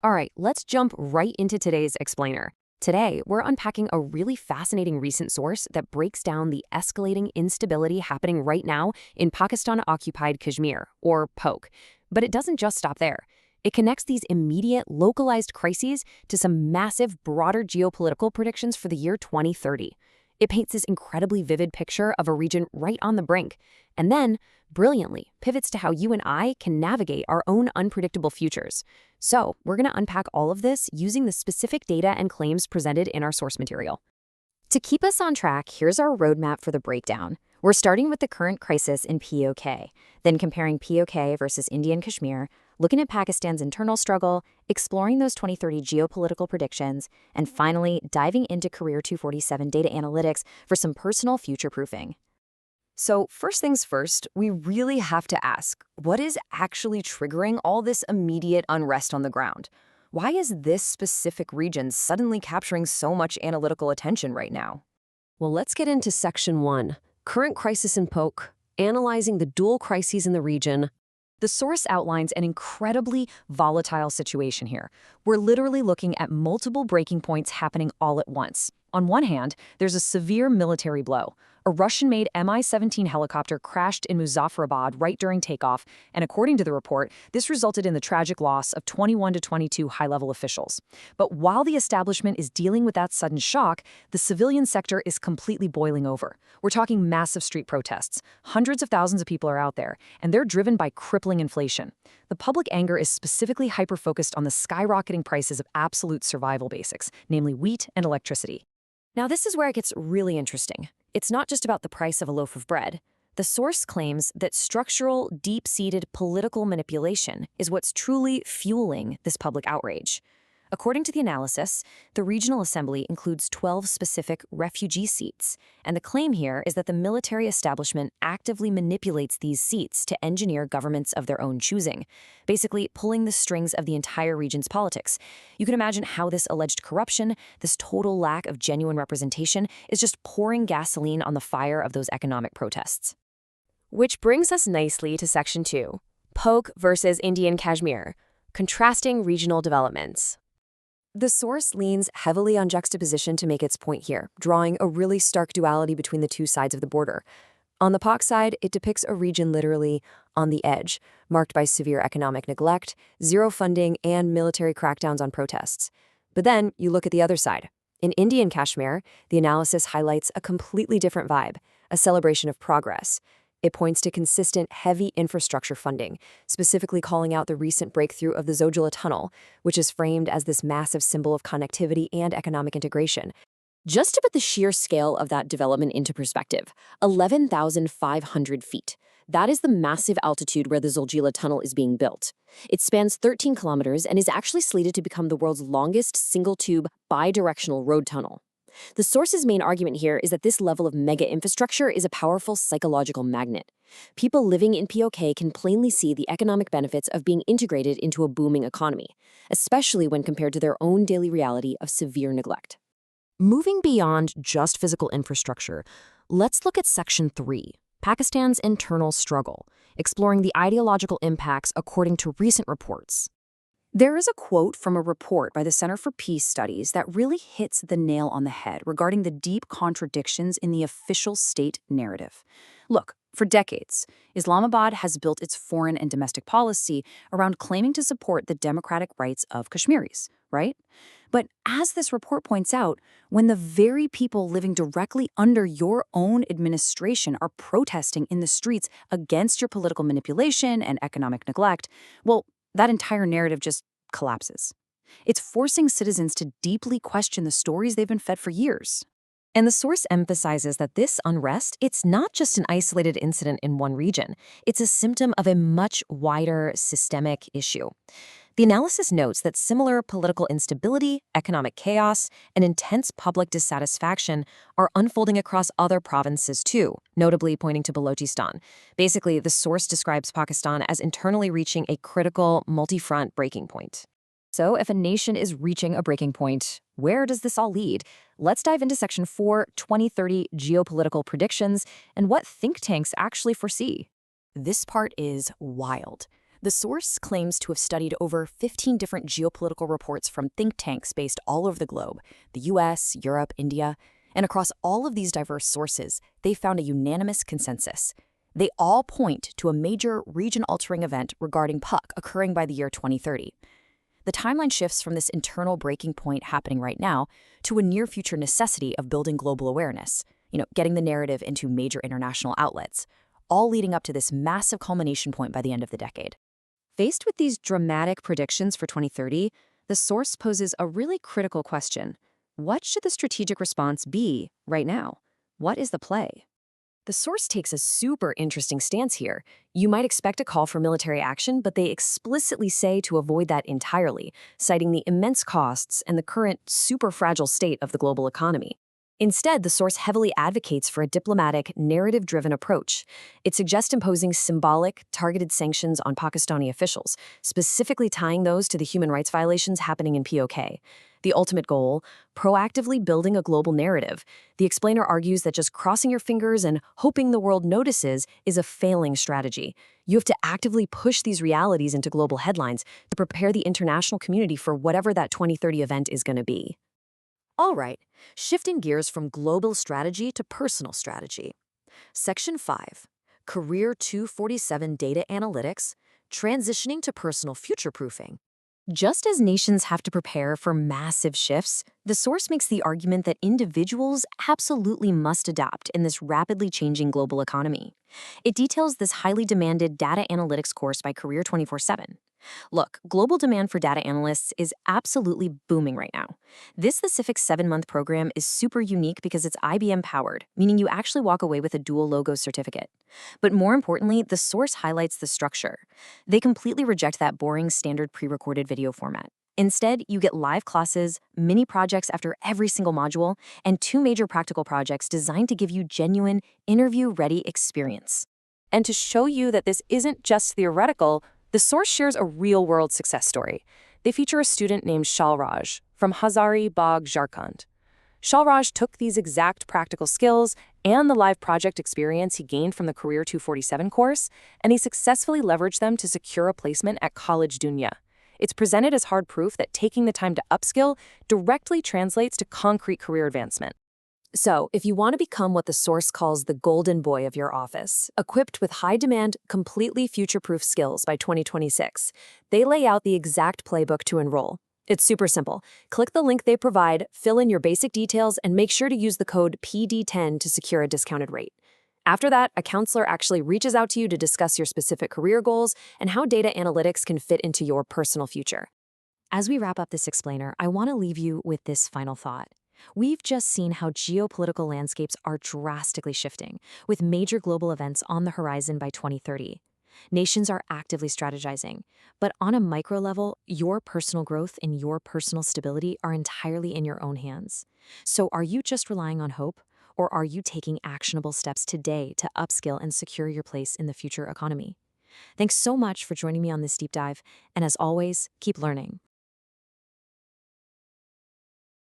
All right, let's jump right into today's explainer. Today, we're unpacking a really fascinating recent source that breaks down the escalating instability happening right now in Pakistan-occupied Kashmir, or POK. But it doesn't just stop there. It connects these immediate, localized crises to some massive, broader geopolitical predictions for the year 2030. It paints this incredibly vivid picture of a region right on the brink, and then, brilliantly, pivots to how you and I can navigate our own unpredictable futures. So, we're going to unpack all of this using the specific data and claims presented in our source material. To keep us on track, here's our roadmap for the breakdown. We're starting with the current crisis in POK, then comparing POK versus India and Kashmir, looking at Pakistan's internal struggle, exploring those 2030 geopolitical predictions, and finally diving into Career 247 data analytics for some personal future-proofing. So first things first, we really have to ask, what is actually triggering all this immediate unrest on the ground? Why is this specific region suddenly capturing so much analytical attention right now? Well, let's get into Section 1, Current Crisis in POK, Analyzing the Dual Crises in the Region. The source outlines an incredibly volatile situation here. We're literally looking at multiple breaking points happening all at once. On one hand, there's a severe military blow. A Russian-made Mi-17 helicopter crashed in Muzaffarabad right during takeoff, and according to the report, this resulted in the tragic loss of 21 to 22 high-level officials. But while the establishment is dealing with that sudden shock, the civilian sector is completely boiling over. We're talking massive street protests. Hundreds of thousands of people are out there, and they're driven by crippling inflation. The public anger is specifically hyper-focused on the skyrocketing prices of absolute survival basics, namely wheat and electricity. Now, this is where it gets really interesting. It's not just about the price of a loaf of bread. The source claims that structural, deep-seated political manipulation is what's truly fueling this public outrage. According to the analysis, the regional assembly includes 12 specific refugee seats, and the claim here is that the military establishment actively manipulates these seats to engineer governments of their own choosing, basically pulling the strings of the entire region's politics. You can imagine how this alleged corruption, this total lack of genuine representation, is just pouring gasoline on the fire of those economic protests. Which brings us nicely to Section 2, POK versus Indian Kashmir, Contrasting Regional Developments. The source leans heavily on juxtaposition to make its point here, drawing a really stark duality between the two sides of the border. On the POK side, it depicts a region literally on the edge, marked by severe economic neglect, zero funding, and military crackdowns on protests. But then you look at the other side. In Indian Kashmir, the analysis highlights a completely different vibe, a celebration of progress. It points to consistent, heavy infrastructure funding, specifically calling out the recent breakthrough of the Zojila Tunnel, which is framed as this massive symbol of connectivity and economic integration. Just to put the sheer scale of that development into perspective, 11,500 feet. That is the massive altitude where the Zojila Tunnel is being built. It spans 13 kilometers and is actually slated to become the world's longest single-tube, bi-directional road tunnel. The source's main argument here is that this level of mega infrastructure is a powerful psychological magnet. People living in POK can plainly see the economic benefits of being integrated into a booming economy, especially when compared to their own daily reality of severe neglect. Moving beyond just physical infrastructure, let's look at Section 3, Pakistan's internal struggle, exploring the ideological impacts according to recent reports. There is a quote from a report by the Center for Peace Studies that really hits the nail on the head regarding the deep contradictions in the official state narrative. Look, for decades, Islamabad has built its foreign and domestic policy around claiming to support the democratic rights of Kashmiris, right? But as this report points out, when the very people living directly under your own administration are protesting in the streets against your political manipulation and economic neglect, well, that entire narrative just collapses. It's forcing citizens to deeply question the stories they've been fed for years. And the source emphasizes that this unrest, it's not just an isolated incident in one region. It's a symptom of a much wider systemic issue. The analysis notes that similar political instability, economic chaos, and intense public dissatisfaction are unfolding across other provinces too, notably pointing to Balochistan. Basically, the source describes Pakistan as internally reaching a critical, multi-front breaking point. So if a nation is reaching a breaking point, where does this all lead? Let's dive into Section 4, 2030 geopolitical predictions and what think tanks actually foresee. This part is wild. The source claims to have studied over 15 different geopolitical reports from think tanks based all over the globe, the US, Europe, India, and across all of these diverse sources, they found a unanimous consensus. They all point to a major region-altering event regarding POK occurring by the year 2030. The timeline shifts from this internal breaking point happening right now to a near-future necessity of building global awareness, getting the narrative into major international outlets, all leading up to this massive culmination point by the end of the decade. Faced with these dramatic predictions for 2030, the source poses a really critical question. What should the strategic response be right now? What is the play? The source takes a super interesting stance here. You might expect a call for military action, but they explicitly say to avoid that entirely, citing the immense costs and the current super fragile state of the global economy. Instead, the source heavily advocates for a diplomatic, narrative-driven approach. It suggests imposing symbolic, targeted sanctions on Pakistani officials, specifically tying those to the human rights violations happening in POK. The ultimate goal, proactively building a global narrative. The explainer argues that just crossing your fingers and hoping the world notices is a failing strategy. You have to actively push these realities into global headlines to prepare the international community for whatever that 2030 event is going to be. All right, shifting gears from global strategy to personal strategy. Section 5, Career 247 Data Analytics, Transitioning to Personal Future-Proofing. Just as nations have to prepare for massive shifts, the source makes the argument that individuals absolutely must adapt in this rapidly changing global economy. It details this highly demanded data analytics course by Career 24/7. Look, global demand for data analysts is absolutely booming right now. This specific 7-month program is super unique because it's IBM-powered, meaning you actually walk away with a dual logo certificate. But more importantly, the source highlights the structure. They completely reject that boring standard pre-recorded video format. Instead, you get live classes, mini projects after every single module, and 2 major practical projects designed to give you genuine, interview-ready experience. And to show you that this isn't just theoretical, the source shares a real-world success story. They feature a student named Shalraj from Hazari Bagh, Jharkhand. Shalraj took these exact practical skills and the live project experience he gained from the Career 247 course, and he successfully leveraged them to secure a placement at College Dunya. It's presented as hard proof that taking the time to upskill directly translates to concrete career advancement. So, if you want to become what the source calls the golden boy of your office, equipped with high-demand, completely future-proof skills by 2026, they lay out the exact playbook to enroll. It's super simple. Click the link they provide, fill in your basic details, and make sure to use the code PD10 to secure a discounted rate. After that, a counselor actually reaches out to you to discuss your specific career goals and how data analytics can fit into your personal future. As we wrap up this explainer, I want to leave you with this final thought. We've just seen how geopolitical landscapes are drastically shifting, with major global events on the horizon by 2030. Nations are actively strategizing, but on a micro level, your personal growth and your personal stability are entirely in your own hands. So are you just relying on hope, or are you taking actionable steps today to upskill and secure your place in the future economy? Thanks so much for joining me on this deep dive, and as always, keep learning.